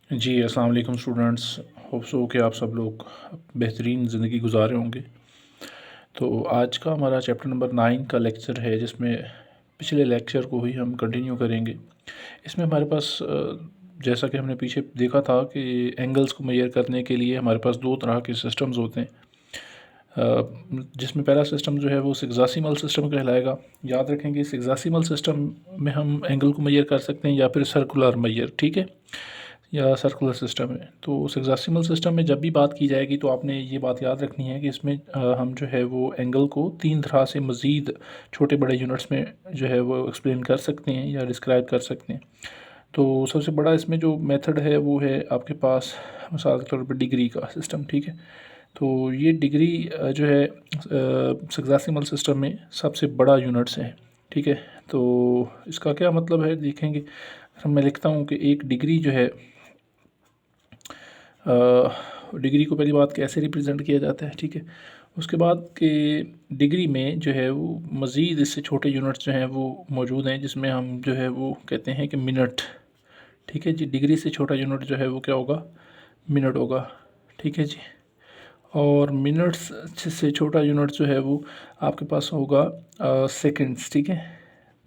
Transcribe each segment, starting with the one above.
जी, अस्सलाम वालेकुम students. Hope so कि आप सब लोग बेहतरीन ज़िंदगी गुजार रहे होंगे। तो आज का हमारा चैप्टर नंबर 9 का लेक्चर है, जिसमें पिछले लेक्चर को ही हम कंटिन्यू करेंगे। इसमें हमारे पास जैसा कि हमने पीछे देखा था कि एंगल्स को मेजर करने के लिए हमारे पास दो तरह के सिस्टम्स होते हैं। जिसमें पहला सिस्टम जो है वो सिक्सासिमल सिस्टम कहलाएगा। याद रखेंगे, सिक्सासिमल सिस्टम में हम एंगल को मेजर कर सकते हैं या फिर सर्कुलर मेजर, ठीक है, या सर्कुलर सिस्टम है। तो हेक्साडेसिमल सिस्टम में जब भी बात की जाएगी तो आपने ये बात याद रखनी है कि इसमें हम जो है वो एंगल को तीन तरह से मज़ीद छोटे बड़े यूनिट्स में जो है वो एक्सप्लेन कर सकते हैं या डिस्क्राइब कर सकते हैं। तो सबसे बड़ा इसमें जो मेथड है वो है आपके पास मिसाल के तौर पर डिग्री का सिस्टम, ठीक है। तो ये डिग्री जो है हेक्साडेसिमल सिस्टम में सबसे बड़ा यूनिट्स है, ठीक है। तो इसका क्या मतलब है देखेंगे। मैं लिखता हूँ कि एक डिग्री जो है, डिग्री को पहली बात कैसे रिप्रेजेंट किया जाता है, ठीक है। उसके बाद कि डिग्री में जो है वो मज़ीद इससे छोटे यूनिट्स जो हैं वो मौजूद हैं, जिसमें हम जो है वो कहते हैं कि मिनट, ठीक है जी। डिग्री से छोटा यूनिट जो है वो क्या होगा, मिनट होगा, ठीक है जी। और मिनट्स से छोटा यूनिट जो है वो आपके पास होगा सेकंड्स, ठीक है।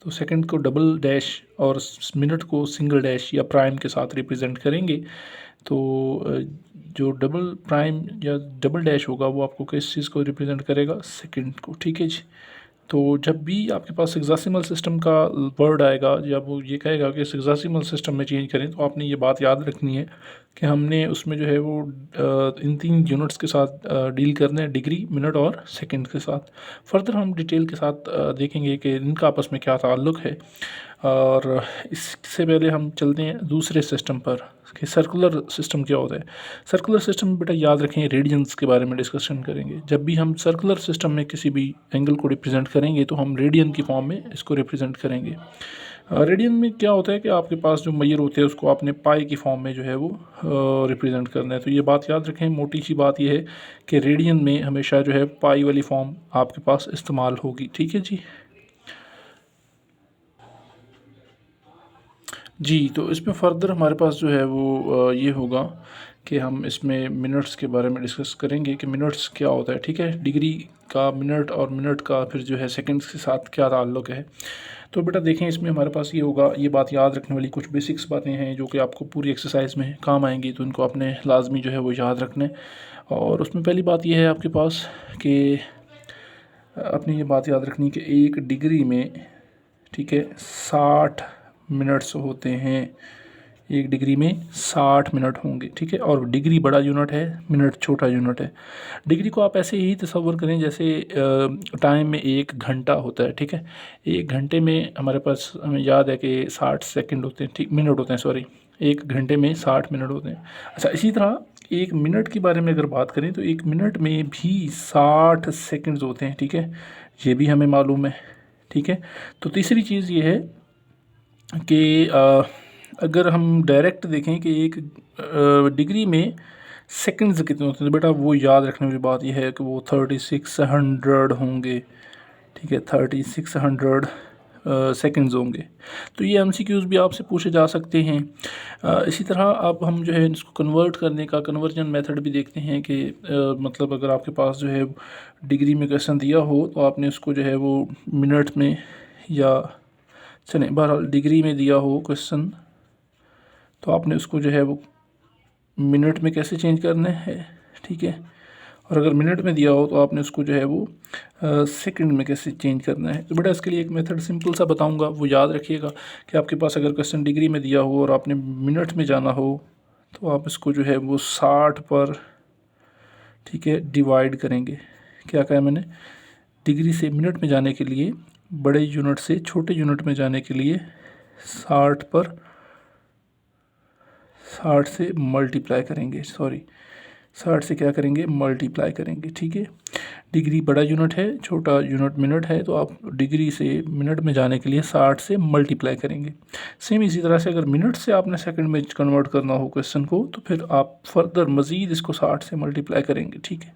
तो सेकंड को डबल डैश और मिनट को सिंगल डैश या प्राइम के साथ रिप्रेजेंट करेंगे। तो जो डबल प्राइम या डबल डैश होगा वो आपको किस चीज़ को रिप्रेजेंट करेगा, सेकंड को, ठीक है जी। तो जब भी आपके पास हेक्साडेसिमल सिस्टम का वर्ड आएगा या वो ये कहेगा कि हेक्साडेसिमल सिस्टम में चेंज करें, तो आपने ये बात याद रखनी है कि हमने उसमें जो है वो इन तीन यूनिट्स के साथ डील करना है, डिग्री, मिनट और सेकंड के साथ। फर्दर हम डिटेल के साथ देखेंगे कि इनका आपस में क्या ताल्लुक़ है। और इससे पहले हम चलते हैं दूसरे सिस्टम पर कि सर्कुलर सिस्टम क्या होता है। सर्कुलर सिस्टम में बेटा याद रखें, रेडियंस के बारे में डिस्कशन करेंगे। जब भी हम सर्कुलर सिस्टम में किसी भी एंगल को रिप्रेजेंट करेंगे तो हम रेडियन की फॉर्म में इसको रिप्रेजेंट करेंगे। रेडियन में क्या होता है कि आपके पास जो मेजर होते हैं उसको आपने पाई की फॉर्म में जो है वो रिप्रेजेंट करना है। तो ये बात याद रखें, मोटी सी बात ये है कि रेडियन में हमेशा जो है पाई वाली फॉर्म आपके पास इस्तेमाल होगी, ठीक है जी। जी, तो इसमें फ़र्दर हमारे पास जो है वो ये होगा कि हम इसमें मिनट्स के बारे में डिस्कस करेंगे कि मिनट्स क्या होता है, ठीक है। डिग्री का मिनट और मिनट का फिर जो है सेकंड्स के साथ क्या ताल्लुक़ है। तो बेटा देखें, इसमें हमारे पास ये होगा, ये बात याद रखने वाली कुछ बेसिक्स बातें हैं जो कि आपको पूरी एक्सरसाइज में काम आएंगी, तो इनको आपने लाजमी जो है वो याद रखना है। और उसमें पहली बात यह है आपके पास कि अपनी ये बात याद रखनी कि एक डिग्री में, ठीक है, 60 मिनट्स होते हैं। एक डिग्री में 60 मिनट होंगे, ठीक है। और डिग्री बड़ा यूनिट है, मिनट छोटा यूनिट है। डिग्री को आप ऐसे ही तसव्वुर करें जैसे टाइम में एक घंटा होता है, ठीक है। एक घंटे में हमारे पास, हमें याद है कि 60 सेकंड होते हैं, ठीक, मिनट होते हैं, सॉरी। एक घंटे में 60 मिनट होते हैं। अच्छा, इसी तरह एक मिनट के बारे में अगर बात करें तो एक मिनट में भी 60 सेकंड्स होते हैं, ठीक है। ये भी हमें मालूम है, ठीक है। तो तीसरी चीज़ ये है कि अगर हम डायरेक्ट देखें कि एक डिग्री में सेकंड्स कितने होते हैं, तो बेटा वो याद रखने वाली बात यह है कि वो 3600 होंगे, ठीक है। 3600 सेकंड्स होंगे। तो ये एमसीक्यूज़ भी आपसे पूछे जा सकते हैं। इसी तरह अब हम जो है इसको कन्वर्ट करने का कन्वर्जन मेथड भी देखते हैं कि मतलब अगर आपके पास जो है डिग्री में क्वेश्चन दिया हो तो आपने उसको जो है वो मिनट में, या चलें बहरहाल डिग्री में दिया हो क्वेश्चन, तो आपने उसको जो है वो मिनट में कैसे चेंज करना है, ठीक है। और अगर मिनट में दिया हो तो आपने उसको जो है वो सेकंड में कैसे चेंज करना है। तो बेटा इसके लिए एक मेथड सिंपल सा बताऊंगा, वो याद रखिएगा कि आपके पास अगर क्वेश्चन डिग्री में दिया हो और आपने मिनट में जाना हो तो आप इसको जो है वो 60 पर, ठीक है, डिवाइड करेंगे। क्या कहा मैंने, डिग्री से मिनट में जाने के लिए, बड़े यूनिट से छोटे यूनिट में जाने के लिए 60 पर 60 से मल्टीप्लाई करेंगे, सॉरी 60 से क्या करेंगे, मल्टीप्लाई करेंगे, ठीक है। डिग्री बड़ा यूनिट है, छोटा यूनिट मिनट है, तो आप डिग्री से मिनट में जाने के लिए 60 से मल्टीप्लाई करेंगे। सेम इसी तरह से अगर मिनट से आपने सेकंड में कन्वर्ट करना हो क्वेश्चन को तो फिर आप फर्दर मज़ीद इसको 60 से मल्टीप्लाई करेंगे, ठीक है।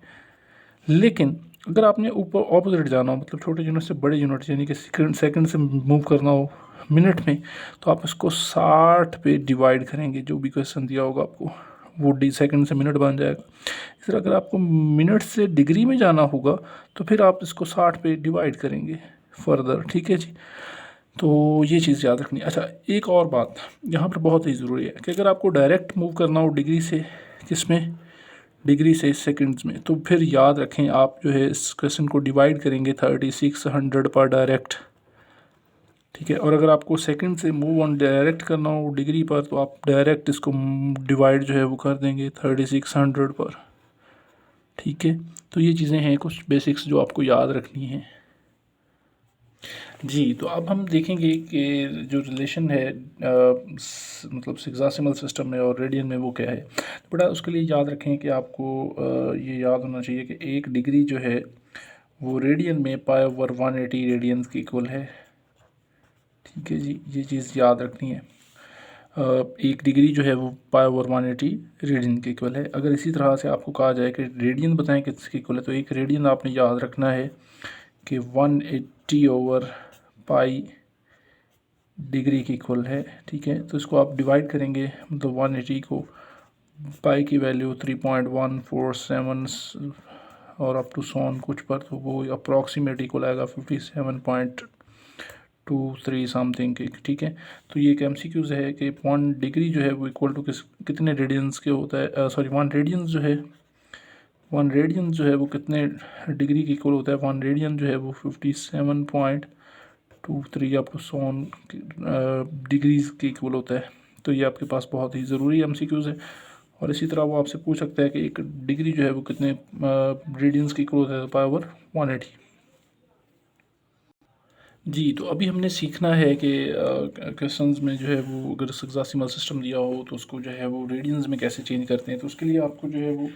लेकिन अगर आपने ऊपर ऑपोजिट जाना हो, मतलब छोटे यूनिट से बड़े यूनिट यानी कि सेकंड से मूव करना हो मिनट में, तो आप इसको 60 पे डिवाइड करेंगे। जो भी क्वेश्चन दिया होगा आपको वो सेकंड से मिनट बन जाएगा। इस तरह अगर आपको मिनट से डिग्री में जाना होगा तो फिर आप इसको 60 पे डिवाइड करेंगे फर्दर, ठीक है जी। तो ये चीज़ याद रखनी है। अच्छा, एक और बात यहाँ पर बहुत ही ज़रूरी है कि अगर आपको डायरेक्ट मूव करना हो डिग्री से, किसमें, डिग्री से सेकंड्स में, तो फिर याद रखें आप जो है इस क्वेश्चन को डिवाइड करेंगे 3600 पर डायरेक्ट, ठीक है। और अगर आपको सेकंड से मूव ऑन डायरेक्ट करना हो डिग्री पर, तो आप डायरेक्ट इसको डिवाइड जो है वो कर देंगे 3600 पर, ठीक है। तो ये चीज़ें हैं कुछ बेसिक्स जो आपको याद रखनी है जी। तो अब हम देखेंगे कि जो रिलेशन है मतलब हेक्साडेसिमल सिस्टम में और रेडियन में वो क्या है। तो बड़ा उसके लिए याद रखें कि आपको ये याद होना चाहिए कि 1 डिग्री जो है वो रेडियन में पाई ओवर 180 रेडियंस के इक्वल है, ठीक है जी। ये चीज़ याद रखनी है। 1 डिग्री जो है वो पाई ओवर 180 रेडियन के इक्वल है। अगर इसी तरह से आपको कहा जाए कि रेडियन बताएं किसके इक्वल है, तो एक रेडियन आपने याद रखना है कि 180 ओवर पाई डिग्री के इक्वल है, ठीक है। तो इसको आप डिवाइड करेंगे, मतलब 180 को पाई की वैल्यू 3.147 और अप टू सोन कुछ पर, तो वो अप्रॉक्सीमेट इक्वल आएगा 57.23 समथिंग के, ठीक है। तो ये एक एमसीक्यूज है कि 1 डिग्री जो है वो इक्वल टू कितने रेडियंस के होता है, सॉरी 1 रेडियंस जो है, 1 रेडियन जो है वो कितने डिग्री के इक्वल होता है। 1 रेडियन जो है वो 57.23 अप टू सोन डिग्रीज के इक्वल होता है। तो ये आपके पास बहुत ही ज़रूरी एमसीक्यूज़ है। और इसी तरह वो आपसे पूछ सकता है कि 1 डिग्री जो है वो कितने रेडियंस के इक्वल होता है, पाई ओवर 180 जी। तो अभी हमने सीखना है कि क्वेश्चंस में जो है वो अगर हेक्साडेसिमल सिस्टम दिया हो तो उसको जो है वो रेडियंस में कैसे चेंज करते हैं। तो उसके लिए आपको जो है वो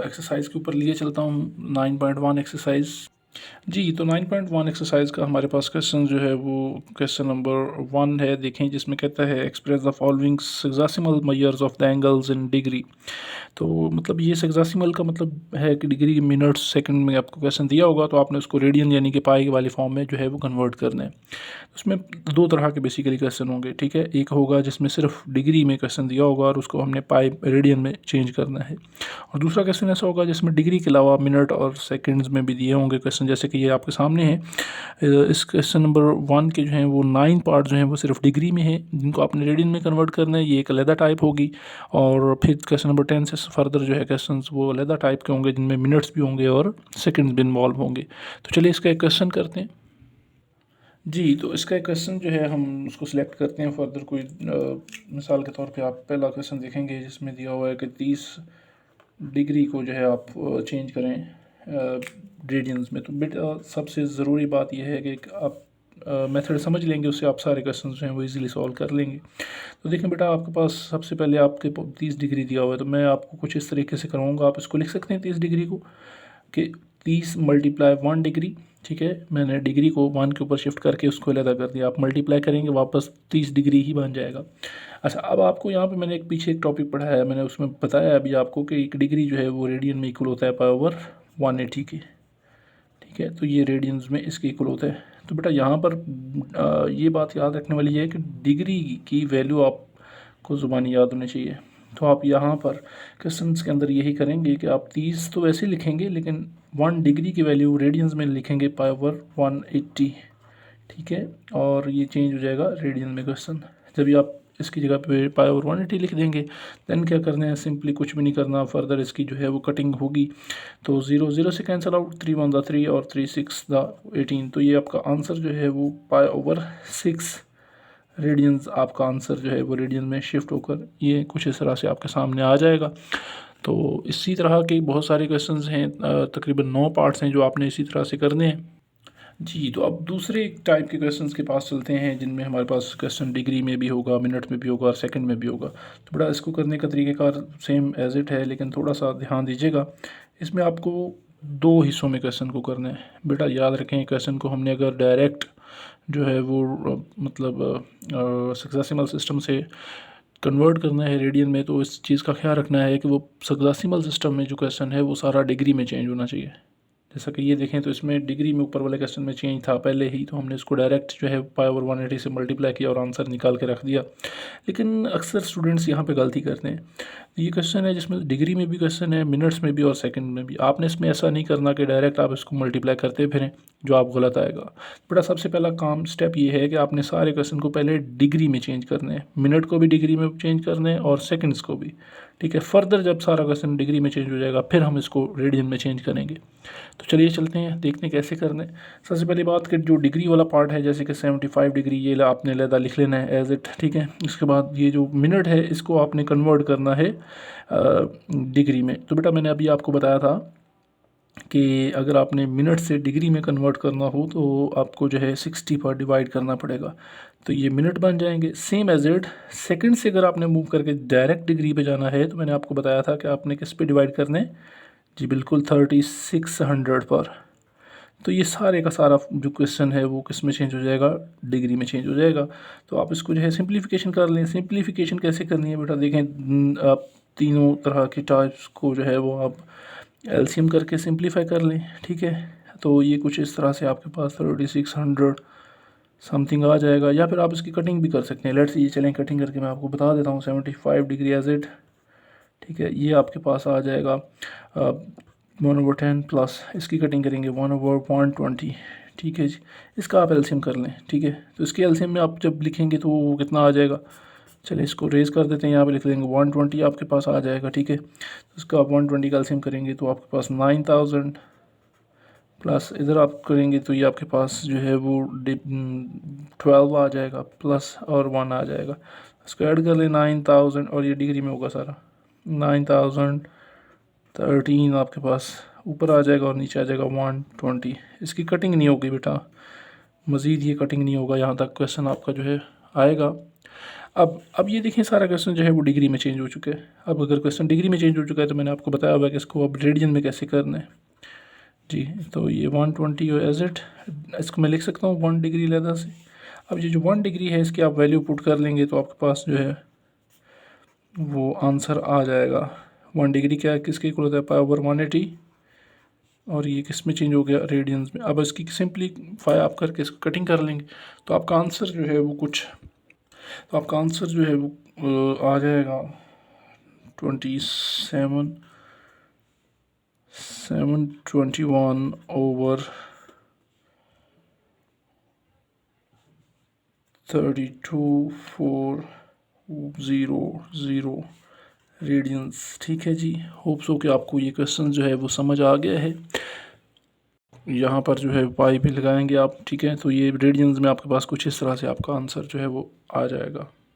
एक्सरसाइज के ऊपर लिए चलता हूँ 9.1 एक्सरसाइज जी। तो 9.1 एक्सरसाइज का हमारे पास क्वेश्चन जो है वो क्वेश्चन नंबर 1 है। देखें जिसमें कहता है express the following hexadecimal measures of the angles in degree. तो मतलब ये हेक्साडेसिमल का मतलब है कि डिग्री मिनट सेकंड में आपको क्वेश्चन दिया होगा तो आपने उसको रेडियन यानी कि पाई वाली फॉर्म में जो है वो कन्वर्ट करना है। उसमें 2 तरह के बेसिकली क्वेश्चन होंगे, ठीक है। एक होगा जिसमें सिर्फ डिग्री में क्वेश्चन दिया होगा और उसको हमने पाई रेडियन में चेंज करना है। और दूसरा क्वेश्चन ऐसा होगा जिसमें डिग्री के अलावा मिनट और सेकंड्स में भी दिए होंगे क्वेश्चन, जैसे कि ये आपके सामने है। इस क्वेश्चन नंबर 1 के जो हैं वो 9 पार्ट जो हैं वो सिर्फ डिग्री में है, जिनको आपने रेडियन में कन्वर्ट करना है। ये एक अलहदा टाइप होगी। और फिर क्वेश्चन नंबर 10 से फर्दर जो है क्वेश्चन वो अलहदा टाइप के होंगे, जिनमें मिनट्स भी होंगे और सेकंड्स भी इन्वॉल्व होंगे। तो चलिए इसका एक क्वेश्चन करते हैं जी। तो इसका एक क्वेश्चन जो है हम उसको सिलेक्ट करते हैं फर्दर। कोई मिसाल के तौर पे आप पहला क्वेश्चन देखेंगे जिसमें दिया हुआ है कि 30 डिग्री को जो है आप चेंज करें रेडियंस में। तो बेटा सबसे ज़रूरी बात यह है कि आप मेथड समझ लेंगे, उससे आप सारे क्वेश्चन जो हैं वो इजीली सॉल्व कर लेंगे। तो देखें बेटा, आपके पास सबसे पहले आपके 30 डिग्री दिया हुआ है, तो मैं आपको कुछ इस तरीके से करवाऊँगा। आप इसको लिख सकते हैं 30 डिग्री को कि 30 मल्टीप्लाई 1 डिग्री, ठीक है। मैंने डिग्री को 1 के ऊपर शिफ्ट करके उसको अलग कर दिया। आप मल्टीप्लाई करेंगे वापस 30 डिग्री ही बन जाएगा। अच्छा, अब आपको यहाँ पे मैंने एक पीछे एक टॉपिक पढ़ाया है, मैंने उसमें बताया अभी आपको कि 1 डिग्री जो है वो रेडियन में इक्वल होता है पाई ओवर 180 के, ठीक है। तो ये रेडियंस में इसके इक्वल होता है। तो बेटा यहाँ पर ये बात याद रखने वाली है कि डिग्री की वैल्यू आपको ज़ुबानी याद होनी चाहिए। तो आप यहाँ पर क्वेश्चन के अंदर यही करेंगे कि आप 30 तो वैसे लिखेंगे, लेकिन 1 डिग्री की वैल्यू रेडियंस में लिखेंगे पाई ओवर 180, ठीक है। और ये चेंज हो जाएगा रेडियन में क्वेश्चन। जब आप इसकी जगह पे पाई ओवर 180 लिख देंगे, देन क्या करना है, सिंपली कुछ भी नहीं करना, फर्दर इसकी जो है वो कटिंग होगी। तो 0 0 से कैंसिल आउट, 3 1 द 3 और 3 6 द 18। तो ये आपका आंसर जो है वो पाई ओवर 6 रेडियंस, आपका आंसर जो है वो रेडियन में शिफ्ट होकर ये कुछ इस तरह से आपके सामने आ जाएगा। तो इसी तरह के बहुत सारे क्वेश्चंस हैं, तकरीबन 9 पार्ट्स हैं जो आपने इसी तरह से करने हैं जी। तो अब दूसरे टाइप के क्वेश्चंस के पास चलते हैं, जिनमें हमारे पास क्वेश्चन डिग्री में भी होगा, मिनट में भी होगा और सेकंड में भी होगा। तो बड़ा इसको करने का तरीक़ेकार सेम एज इट है, लेकिन थोड़ा सा ध्यान दीजिएगा। इसमें आपको 2 हिस्सों में क्वेश्चन को करना है। बेटा याद रखें, क्वेश्चन को हमने अगर डायरेक्ट जो है वो मतलब हेक्साडेसिमल सिस्टम से कन्वर्ट करना है रेडियन में, तो इस चीज़ का ख्याल रखना है कि वो हेक्साडेसिमल सिस्टम में जो क्वेश्चन है वो सारा डिग्री में चेंज होना चाहिए। जैसा कि ये देखें तो इसमें डिग्री में ऊपर वाले क्वेश्चन में चेंज था पहले ही, तो हमने इसको डायरेक्ट जो है पाई ओवर 180 से मल्टीप्लाई किया और आंसर निकाल के रख दिया। लेकिन अक्सर स्टूडेंट्स यहाँ पे गलती करते हैं। ये क्वेश्चन है जिसमें डिग्री में भी क्वेश्चन है, मिनट्स में भी और सेकंड में भी। आपने इसमें ऐसा नहीं करना कि डायरेक्ट आप इसको मल्टीप्लाई करते फिरें, जो आप गलत आएगा। बेटा सबसे पहला काम स्टेप ये है कि आपने सारे क्वेश्चन को पहले डिग्री में चेंज करने हैं, मिनट को भी डिग्री में चेंज करने हैं और सेकंड्स को भी, ठीक है। फर्दर जब सारा क्वेश्चन डिग्री में चेंज हो जाएगा फिर हम इसको रेडियन में चेंज करेंगे। तो चलिए चलते हैं, देखते हैं कैसे करना है। सबसे पहली बात कि जो डिग्री वाला पार्ट है, जैसे कि 75 डिग्री, ये आपने अलग लिख लेना है एज इट, ठीक है। इसके बाद ये जो मिनट है इसको आपने कन्वर्ट करना है डिग्री में। तो बेटा मैंने अभी आपको बताया था कि अगर आपने मिनट से डिग्री में कन्वर्ट करना हो तो आपको जो है 60 पर डिवाइड करना पड़ेगा, तो ये मिनट बन जाएंगे। सेम एज इट सेकंड से अगर आपने मूव करके डायरेक्ट डिग्री पे जाना है तो मैंने आपको बताया था कि आपने किस पे डिवाइड करने, जी बिल्कुल 3600 पर। तो ये सारे का सारा जो क्वेश्चन है वो किस में चेंज हो जाएगा, डिग्री में चेंज हो जाएगा। तो आप इसको जो है सिंप्लीफिकेशन कर लें। सिंप्लीफिकेशन कैसे करनी है बेटा, देखें आप तीनों तरह के टाइप्स को जो है वो आप एलसीएम करके सिंप्लीफाई कर लें, ठीक है। तो ये कुछ इस तरह से आपके पास 3600 समथिंग आ जाएगा, या फिर आप इसकी कटिंग भी कर सकते हैं। लेट्स ये चलें कटिंग करके मैं आपको बता देता हूँ। 75 डिग्री एज इट, ठीक है, ये आपके पास आ जाएगा 1/10 प्लस इसकी कटिंग करेंगे 1/120, ठीक है जी। इसका आप एलसीएम कर लें, ठीक है। तो इसके एलसीएम में आप जब लिखेंगे तो वो कितना आ जाएगा, चलिए इसको रेज़ कर देते हैं, यहाँ पे लिख देंगे 120 आपके पास आ जाएगा, ठीक है। तो इसका आप 120 का एलसीएम करेंगे तो आपके पास 9000 प्लस इधर आप करेंगे तो ये आपके पास जो है वो 12 आ जाएगा प्लस और 1 आ जाएगा। इसको ऐड कर लें 9000 और ये डिग्री में होगा सारा 9013 आपके पास ऊपर आ जाएगा और नीचे आ जाएगा 120। इसकी कटिंग नहीं होगी बेटा, मज़ीद ये कटिंग नहीं होगा, यहाँ तक क्वेश्चन आपका जो है आएगा। अब ये देखें सारा क्वेश्चन जो है वो डिग्री में चेंज हो चुका है। अब अगर क्वेश्चन डिग्री में चेंज हो चुका है तो मैंने आपको बताया हुआ है कि इसको अब रेडियन में कैसे करना है जी। तो ये 120 एज इट, इसको मैं लिख सकता हूँ 1 डिग्री लहदा से। अब ये जो 1 डिग्री है इसकी आप वैल्यू पुट कर लेंगे तो आपके पास जो है वो आंसर आ जाएगा। 1 डिग्री क्या है, किसके इक्वल होता है, पाई ओवर 180, और ये किस में चेंज हो गया, रेडियंस में। अब इसकी सिंपलीफाई आप करके इसको कटिंग कर लेंगे तो आपका आंसर जो है वो कुछ, तो आपका आंसर जो है वो आ जाएगा 27/32/400 रेडियंस, ठीक है जी। होप्स हो कि आपको ये क्वेश्चन जो है वो समझ आ गया है। यहाँ पर जो है पाई भी लगाएंगे आप, ठीक है। तो ये रेडियंस में आपके पास कुछ इस तरह से आपका आंसर जो है वो आ जाएगा।